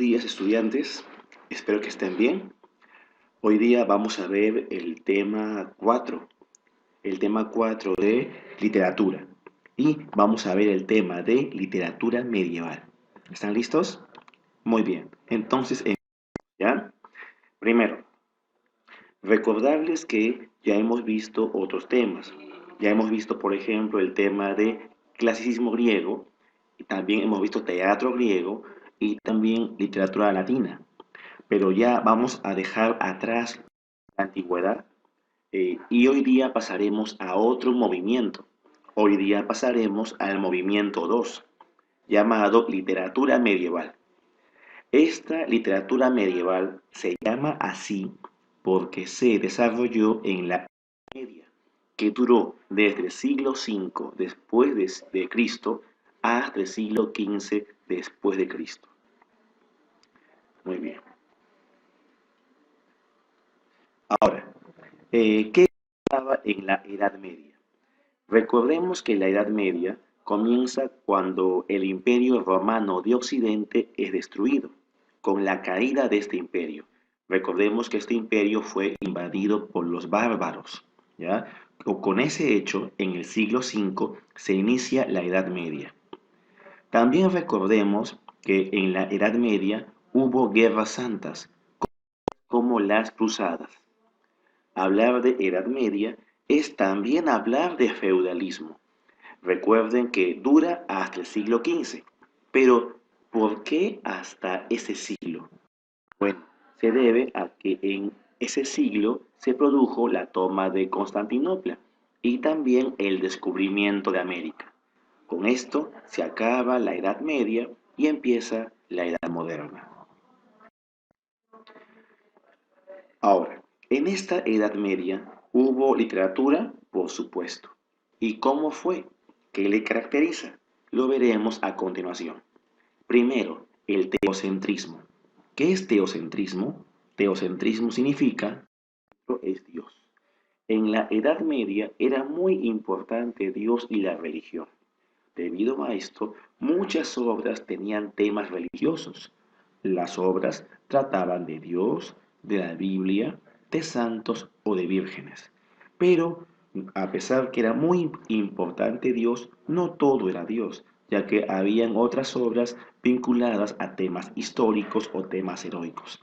días, estudiantes. Espero que estén bien. Hoy día vamos a ver el tema 4 de literatura. Y vamos a ver el tema de literatura medieval. ¿Están listos? Muy bien. Entonces, ¿ya? Primero, recordarles que ya hemos visto otros temas. Ya hemos visto, por ejemplo, el tema de clasicismo griego, y también hemos visto teatro griego y también literatura latina. Pero ya vamos a dejar atrás la antigüedad y hoy día pasaremos a otro movimiento. Hoy día pasaremos al movimiento 2 llamado literatura medieval. Esta literatura medieval se llama así porque se desarrolló en la Edad Media, que duró desde el siglo V después de Cristo hasta el siglo XV después de Cristo. Muy bien. Ahora, ¿qué pasaba en la Edad Media? Recordemos que la Edad Media comienza cuando el Imperio Romano de Occidente es destruido, con la caída de este imperio. Recordemos que este imperio fue invadido por los bárbaros, ¿ya? Con ese hecho, en el siglo V se inicia la Edad Media. También recordemos que en la Edad Media hubo guerras santas, como las cruzadas. Hablar de Edad Media es también hablar de feudalismo. Recuerden que dura hasta el siglo XV, pero ¿por qué hasta ese siglo? Bueno, se debe a que en ese siglo se produjo la toma de Constantinopla y también el descubrimiento de América. Con esto se acaba la Edad Media y empieza la Edad Moderna. Ahora, en esta Edad Media hubo literatura, por supuesto. ¿Y cómo fue? ¿Qué le caracteriza? Lo veremos a continuación. Primero, el teocentrismo. ¿Qué es teocentrismo? Teocentrismo significa es Dios. En la Edad Media era muy importante Dios y la religión. Debido a esto, muchas obras tenían temas religiosos. Las obras trataban de Dios, de la Biblia, de santos o de vírgenes. Pero, a pesar que era muy importante Dios, no todo era Dios, ya que habían otras obras vinculadas a temas históricos o temas heroicos.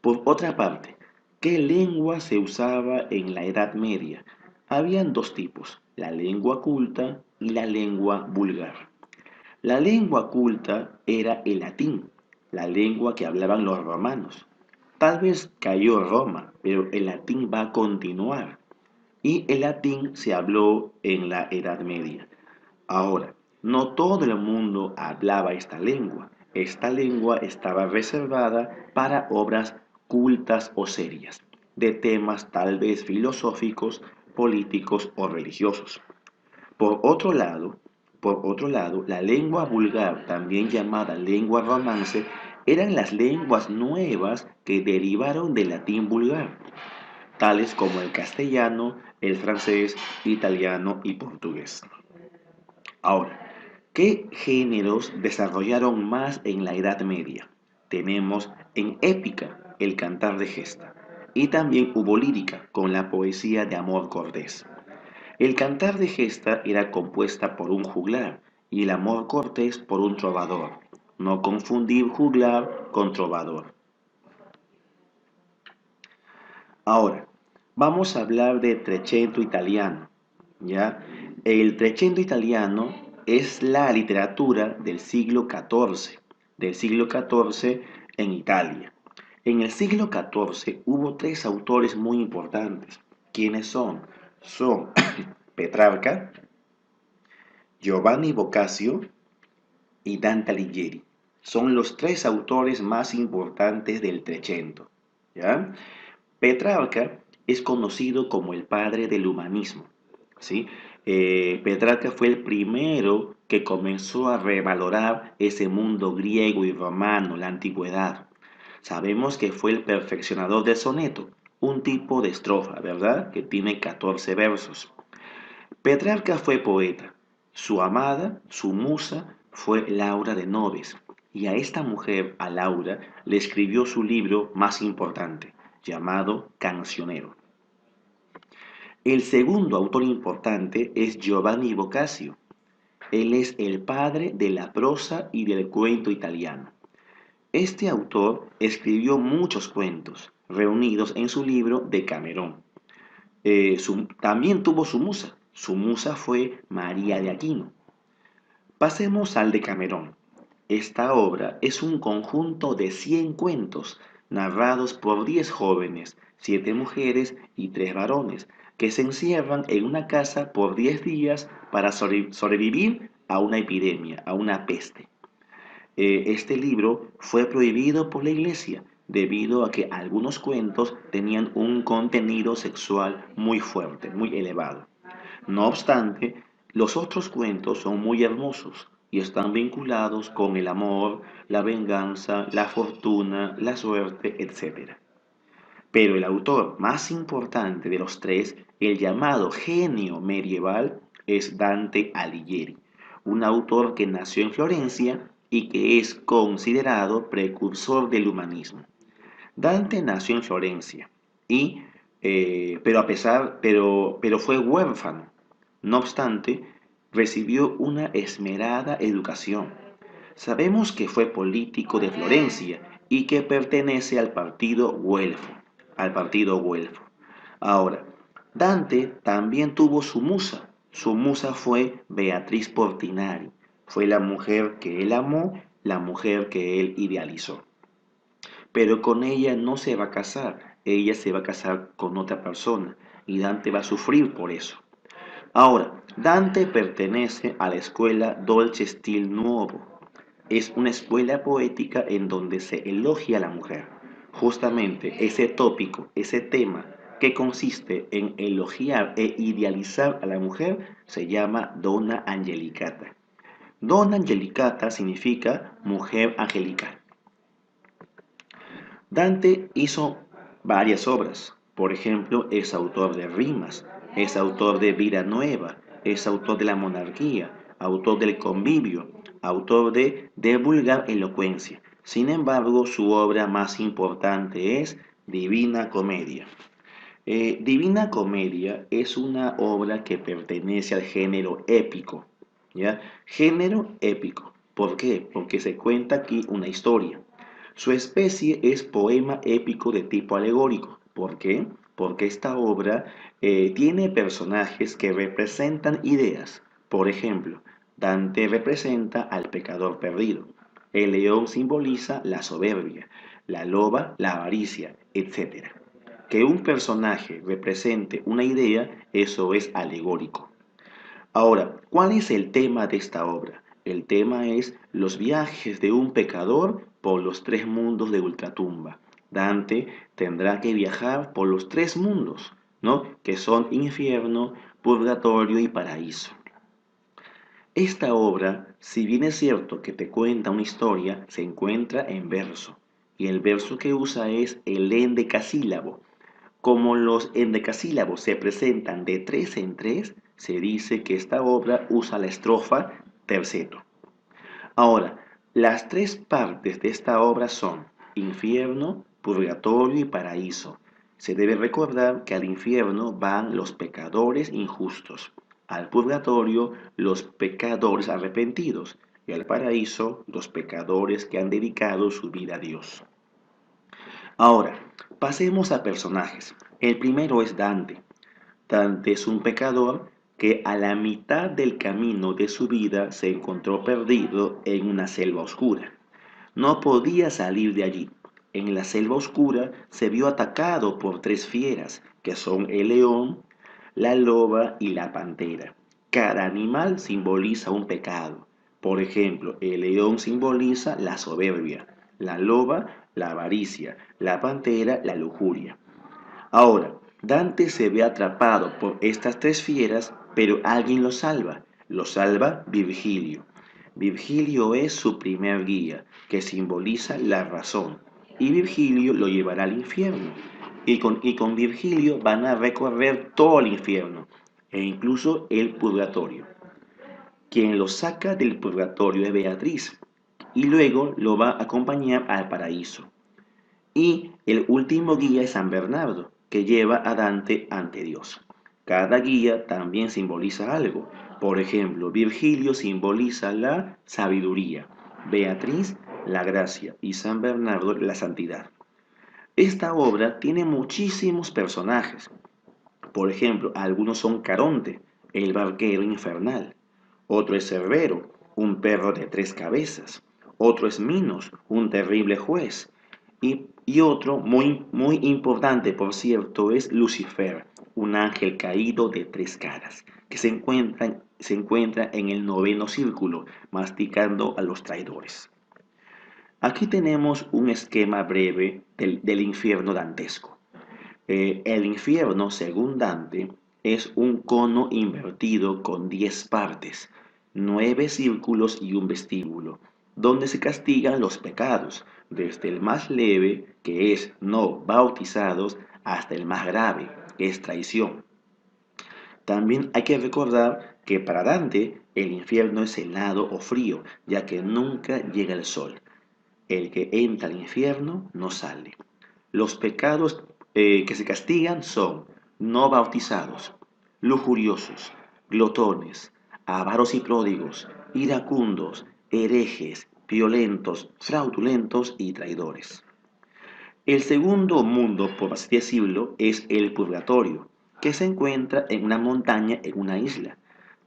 Por otra parte, ¿qué lengua se usaba en la Edad Media? Habían dos tipos, la lengua culta y la lengua vulgar. La lengua culta era el latín, la lengua que hablaban los romanos. Tal vez cayó Roma, pero el latín va a continuar. Y el latín se habló en la Edad Media. Ahora, no todo el mundo hablaba esta lengua. Esta lengua estaba reservada para obras cultas o serias, de temas tal vez filosóficos, políticos o religiosos. Por otro lado, la lengua vulgar, también llamada lengua romance, eran las lenguas nuevas que derivaron del latín vulgar, tales como el castellano, el francés, italiano y portugués. Ahora, ¿qué géneros desarrollaron más en la Edad Media? Tenemos en épica el cantar de gesta y también hubo lírica con la poesía de amor cortés. El cantar de gesta era compuesta por un juglar y el amor cortés por un trovador. No confundir juglar con trovador. Ahora, vamos a hablar de Trecento italiano, ¿ya? El Trecento italiano es la literatura del siglo XIV en Italia. En el siglo XIV hubo tres autores muy importantes. ¿Quiénes son? Son Petrarca, Giovanni Boccaccio y Dante Alighieri. Son los tres autores más importantes del Trecento, ¿ya? Petrarca es conocido como el padre del humanismo, ¿sí? Petrarca fue el primero que comenzó a revalorar ese mundo griego y romano, la antigüedad. Sabemos que fue el perfeccionador del soneto, un tipo de estrofa, ¿verdad? Que tiene 14 versos. Petrarca fue poeta. Su amada, su musa, fue Laura de Noves. y a esta mujer, a Laura, le escribió su libro más importante, llamado Cancionero. El segundo autor importante es Giovanni Boccaccio. Él es el padre de la prosa y del cuento italiano. Este autor escribió muchos cuentos reunidos en su libro Decamerón. También tuvo su musa. Su musa fue María de Aquino. Pasemos al Decamerón. Esta obra es un conjunto de 100 cuentos narrados por 10 jóvenes, 7 mujeres y 3 varones, que se encierran en una casa por 10 días para sobrevivir a una epidemia, a una peste. Este libro fue prohibido por la iglesia debido a que algunos cuentos tenían un contenido sexual muy fuerte, muy elevado. No obstante, los otros cuentos son muy hermosos y están vinculados con el amor, la venganza, la fortuna, la suerte, etc. Pero el autor más importante de los tres, el llamado genio medieval, es Dante Alighieri, un autor que nació en Florencia y que es considerado precursor del humanismo. Dante nació en Florencia y, pero fue huérfano. No obstante, recibió una esmerada educación. Sabemos que fue político de Florencia y que pertenece al partido güelfo. Ahora, Dante también tuvo su musa. Su musa fue Beatriz Portinari. Fue la mujer que él amó, la mujer que él idealizó. Pero con ella no se va a casar, ella se va a casar con otra persona y Dante va a sufrir por eso. Ahora, Dante pertenece a la escuela Dolce Stil Nuovo. Es una escuela poética en donde se elogia a la mujer. Justamente ese tópico, ese tema que consiste en elogiar e idealizar a la mujer se llama Donna Angelicata. Donna Angelicata significa mujer angelical. Dante hizo varias obras. Por ejemplo, es autor de Rimas, es autor de Vida Nueva, es autor de la Monarquía, autor del Convivio, autor de Vulgar Elocuencia. Sin embargo, su obra más importante es Divina Comedia. Divina Comedia es una obra que pertenece al género épico, ¿ya? Género épico. ¿Por qué? Porque se cuenta aquí una historia. Su especie es poema épico de tipo alegórico. ¿Por qué? Porque esta obra tiene personajes que representan ideas. Por ejemplo, Dante representa al pecador perdido. El león simboliza la soberbia, la loba la avaricia, etc. Que un personaje represente una idea, eso es alegórico. Ahora, ¿cuál es el tema de esta obra? El tema es los viajes de un pecador por los 3 mundos de ultratumba. Dante tendrá que viajar por los 3 mundos, ¿no? Que son infierno, purgatorio y paraíso. Esta obra, si bien es cierto que te cuenta una historia, se encuentra en verso. Y el verso que usa es el endecasílabo. Como los endecasílabos se presentan de 3 en 3, se dice que esta obra usa la estrofa terceto. Ahora, las 3 partes de esta obra son infierno, purgatorio y paraíso. Se debe recordar que al infierno van los pecadores injustos, al purgatorio los pecadores arrepentidos y al paraíso los pecadores que han dedicado su vida a Dios. Ahora, pasemos a personajes. El primero es Dante. Dante es un pecador que a la mitad del camino de su vida se encontró perdido en una selva oscura. No podía salir de allí. En la selva oscura se vio atacado por 3 fieras, que son el león, la loba y la pantera. Cada animal simboliza un pecado. Por ejemplo, el león simboliza la soberbia, la loba la avaricia, la pantera la lujuria. Ahora, Dante se ve atrapado por estas 3 fieras, pero alguien lo salva. Lo salva Virgilio. Virgilio es su primer guía, que simboliza la razón. Y Virgilio lo llevará al infierno. Y con Virgilio van a recorrer todo el infierno, e incluso el purgatorio. Quien lo saca del purgatorio es Beatriz. y luego lo va a acompañar al paraíso. Y el último guía es San Bernardo, que lleva a Dante ante Dios. Cada guía también simboliza algo. Por ejemplo, Virgilio simboliza la sabiduría, Beatriz la gracia y San Bernardo la santidad. Esta obra tiene muchísimos personajes. Por ejemplo, algunos son Caronte, el barquero infernal. Otro es Cerbero, un perro de tres cabezas. Otro es Minos, un terrible juez. Y otro muy importante, por cierto, es Lucifer, un ángel caído de tres caras, que se encuentra en el noveno círculo, masticando a los traidores. Aquí tenemos un esquema breve del infierno dantesco. El infierno, según Dante, es un cono invertido con 10 partes, 9 círculos y un vestíbulo, donde se castigan los pecados, desde el más leve, que es no bautizados, hasta el más grave, que es traición. También hay que recordar que para Dante el infierno es helado o frío, ya que nunca llega el sol. El que entra al infierno no sale. Los pecados que se castigan son no bautizados, lujuriosos, glotones, avaros y pródigos, iracundos, herejes, violentos, fraudulentos y traidores. El segundo mundo, por así decirlo, es el purgatorio, que se encuentra en una montaña en una isla.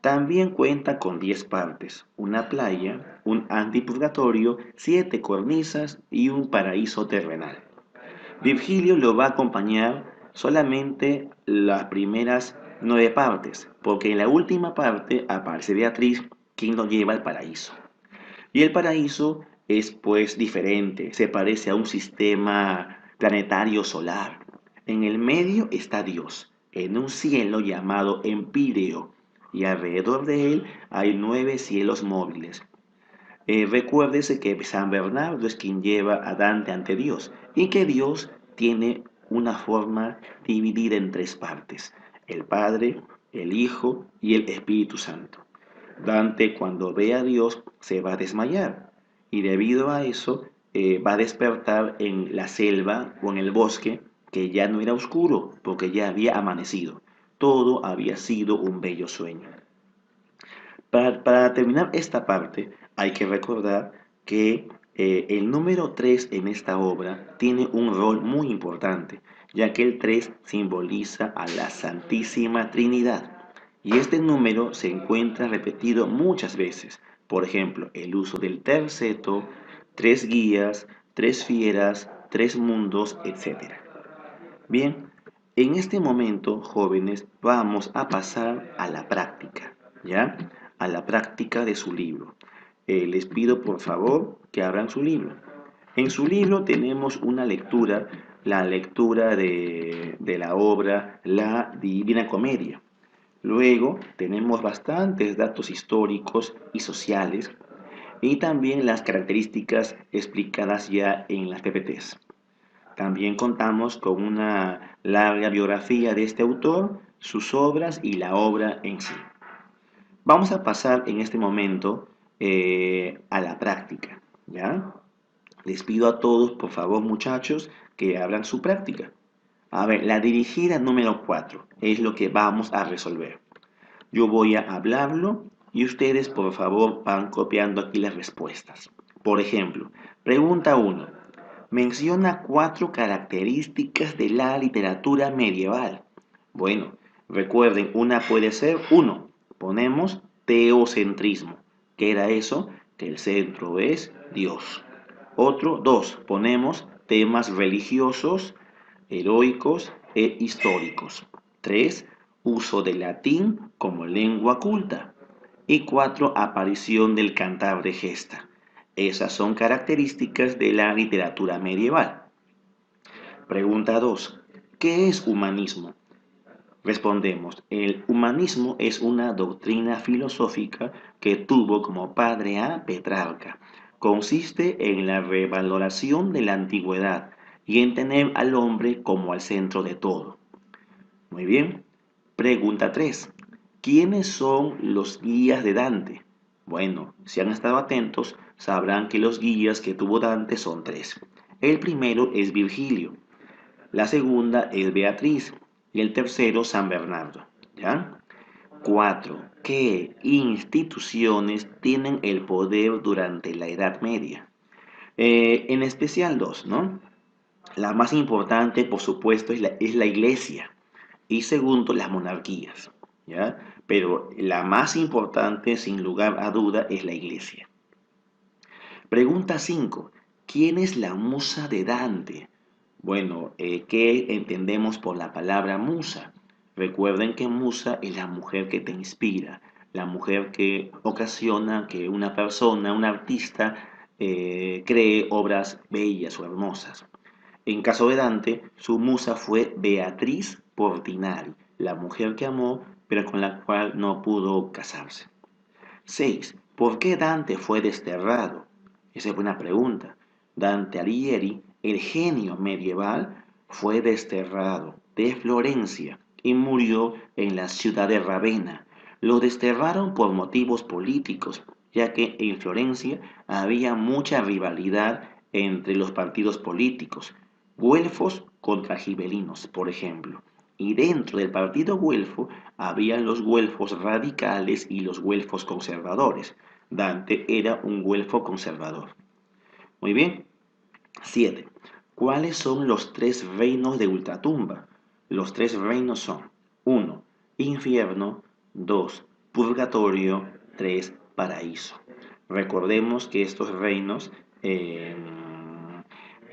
También cuenta con 10 partes, una playa, un antipurgatorio, 7 cornisas y un paraíso terrenal. Virgilio lo va a acompañar solamente las primeras 9 partes, porque en la última parte aparece Beatriz, quien lo lleva al paraíso. Y el paraíso es pues diferente, se parece a un sistema planetario solar. En el medio está Dios, en un cielo llamado Empíreo, y alrededor de él hay 9 cielos móviles. Recuérdese que San Bernardo es quien lleva a Dante ante Dios y que Dios tiene una forma dividida en 3 partes, el Padre, el Hijo y el Espíritu Santo. Dante cuando ve a Dios se va a desmayar y debido a eso va a despertar en la selva o en el bosque que ya no era oscuro porque ya había amanecido. Todo había sido un bello sueño. Para terminar esta parte, hay que recordar que el número 3 en esta obra tiene un rol muy importante, ya que el 3 simboliza a la Santísima Trinidad. Y este número se encuentra repetido muchas veces. Por ejemplo, el uso del terceto, 3 guías, 3 fieras, 3 mundos, etc. Bien, en este momento, jóvenes, vamos a pasar a la práctica, ¿ya? A la práctica de su libro. Les pido por favor que abran su libro. En su libro tenemos una lectura, la lectura de la obra La Divina Comedia. Luego tenemos bastantes datos históricos y sociales y también las características explicadas ya en las PPTs. También contamos con una larga biografía de este autor, sus obras y la obra en sí. Vamos a pasar en este momento a la práctica, ¿ya? Les pido a todos, por favor, muchachos, que abran su práctica. A ver, la dirigida número 4 es lo que vamos a resolver. Yo voy a hablarlo y ustedes, por favor, van copiando aquí las respuestas. Por ejemplo, pregunta 1. Menciona 4 características de la literatura medieval. Bueno, recuerden, una puede ser 1. Ponemos teocentrismo. ¿Qué era eso? Que el centro es Dios. Otro, 2. Ponemos temas religiosos, heroicos e históricos. 3. Uso del latín como lengua culta. Y 4. Aparición del cantar de gesta. Esas son características de la literatura medieval. Pregunta 2. ¿Qué es humanismo? Respondemos, el humanismo es una doctrina filosófica que tuvo como padre a Petrarca. Consiste en la revaloración de la antigüedad y en tener al hombre como al centro de todo. Muy bien. Pregunta 3. ¿Quiénes son los guías de Dante? Bueno, si han estado atentos, sabrán que los guías que tuvo Dante son tres. El primero es Virgilio, la segunda es Beatriz y el tercero San Bernardo. ¿Ya? 4. ¿Qué instituciones tienen el poder durante la Edad Media? En especial dos, ¿no? La más importante, por supuesto, es la Iglesia y segundo, las monarquías, ¿ya? Pero la más importante, sin lugar a duda, es la Iglesia. Pregunta 5. ¿Quién es la musa de Dante? Bueno, ¿qué entendemos por la palabra musa? Recuerden que musa es la mujer que te inspira, la mujer que ocasiona que una persona, un artista, cree obras bellas o hermosas. En caso de Dante, su musa fue Beatriz Portinari, la mujer que amó, pero con la cual no pudo casarse. 6. ¿Por qué Dante fue desterrado? Esa es buena pregunta. Dante Alighieri, el genio medieval, fue desterrado de Florencia y murió en la ciudad de Ravenna. Lo desterraron por motivos políticos, ya que en Florencia había mucha rivalidad entre los partidos políticos, güelfos contra gibelinos, por ejemplo. Y dentro del partido güelfo habían los güelfos radicales y los güelfos conservadores. Dante era un güelfo conservador. Muy bien. 7. ¿Cuáles son los tres reinos de ultratumba? Los tres reinos son: 1. Infierno. 2. Purgatorio. 3. Paraíso. Recordemos que estos reinos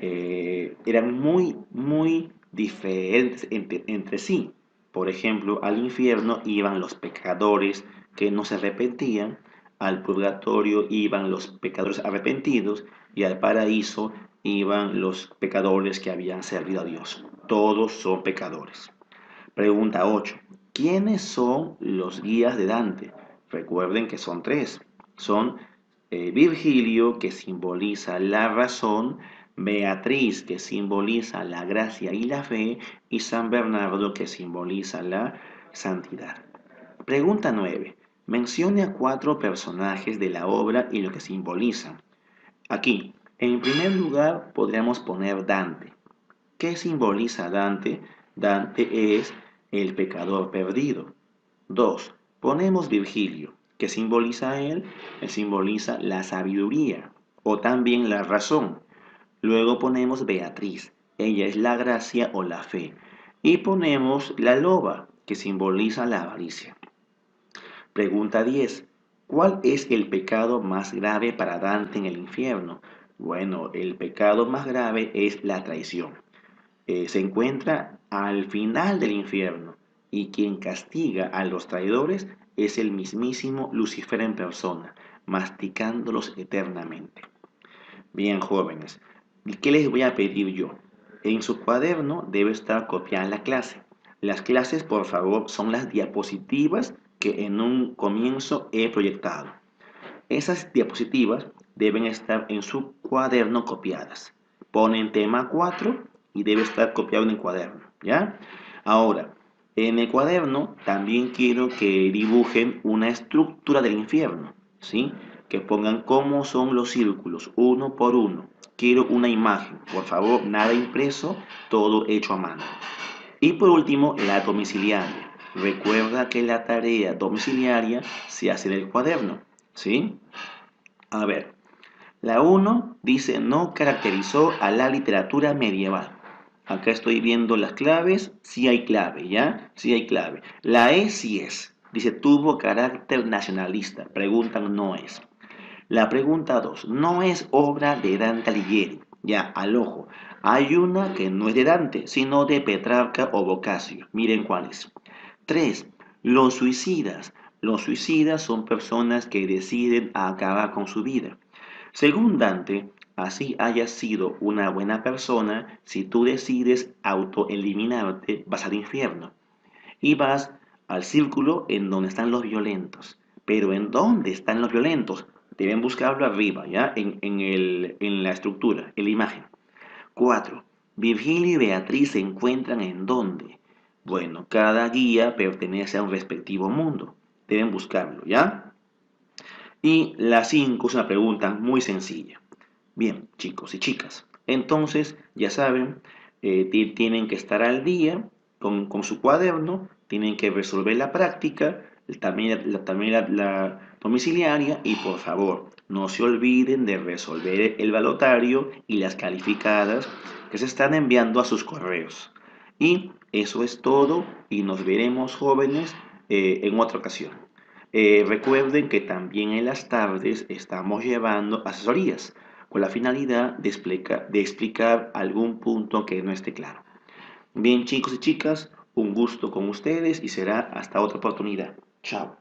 eran muy diferentes entre sí. Por ejemplo, al infierno iban los pecadores que no se arrepentían, al purgatorio iban los pecadores arrepentidos y al paraíso iban los pecadores que habían servido a Dios. Todos son pecadores. Pregunta 8. ¿Quiénes son los guías de Dante? Recuerden que son tres. Son Virgilio, que simboliza la razón; Beatriz, que simboliza la gracia y la fe; y San Bernardo, que simboliza la santidad. Pregunta 9. Mencione a 4 personajes de la obra y lo que simbolizan. Aquí, en primer lugar, podríamos poner Dante. ¿Qué simboliza Dante? Dante es el pecador perdido. 2. Ponemos Virgilio. ¿Qué simboliza él? Él simboliza la sabiduría o también la razón. Luego ponemos Beatriz. Ella es la gracia o la fe. Y ponemos la loba, que simboliza la avaricia. Pregunta 10. ¿Cuál es el pecado más grave para Dante en el infierno? Bueno, el pecado más grave es la traición. Se encuentra al final del infierno y quien castiga a los traidores es el mismísimo Lucifer en persona, masticándolos eternamente. Bien, jóvenes, ¿qué les voy a pedir yo? En su cuaderno debe estar copiada la clase. Las clases, por favor, son las diapositivas que en un comienzo he proyectado. Esas diapositivas deben estar en su cuaderno copiadas. Ponen tema 4 y debe estar copiado en el cuaderno, ¿ya? Ahora, en el cuaderno también quiero que dibujen una estructura del infierno, ¿sí? Que pongan cómo son los círculos, uno por uno. Quiero una imagen, por favor, nada impreso, todo hecho a mano. Y por último, la domiciliaria. Recuerda que la tarea domiciliaria se hace en el cuaderno, ¿sí? A ver, la 1 dice: no caracterizó a la literatura medieval. Acá estoy viendo las claves. Sí hay clave, ¿ya? Sí hay clave. La E sí es. Dice: tuvo carácter nacionalista. Preguntan: no es. La pregunta 2. No es obra de Dante Alighieri. Ya, al ojo. Hay una que no es de Dante, sino de Petrarca o Boccaccio. Miren cuáles. 3. Los suicidas. Los suicidas son personas que deciden acabar con su vida. Según Dante, así hayas sido una buena persona, si tú decides autoeliminarte, vas al infierno y vas al círculo en donde están los violentos. Pero ¿en dónde están los violentos? Deben buscarlo arriba, ¿ya? En la estructura, en la imagen. 4. Virgilio y Beatriz se encuentran ¿en dónde? Bueno, cada guía pertenece a un respectivo mundo. Deben buscarlo, ¿ya? Y la 5 es una pregunta muy sencilla. Bien, chicos y chicas, entonces ya saben, tienen que estar al día con su cuaderno, tienen que resolver la práctica, también la domiciliaria y por favor, no se olviden de resolver el balotario y las calificadas que se están enviando a sus correos. Y eso es todo y nos veremos jóvenes en otra ocasión. Recuerden que también en las tardes estamos llevando asesorías con la finalidad de explicar algún punto que no esté claro. Bien, chicos y chicas, un gusto con ustedes y será hasta otra oportunidad. Chao.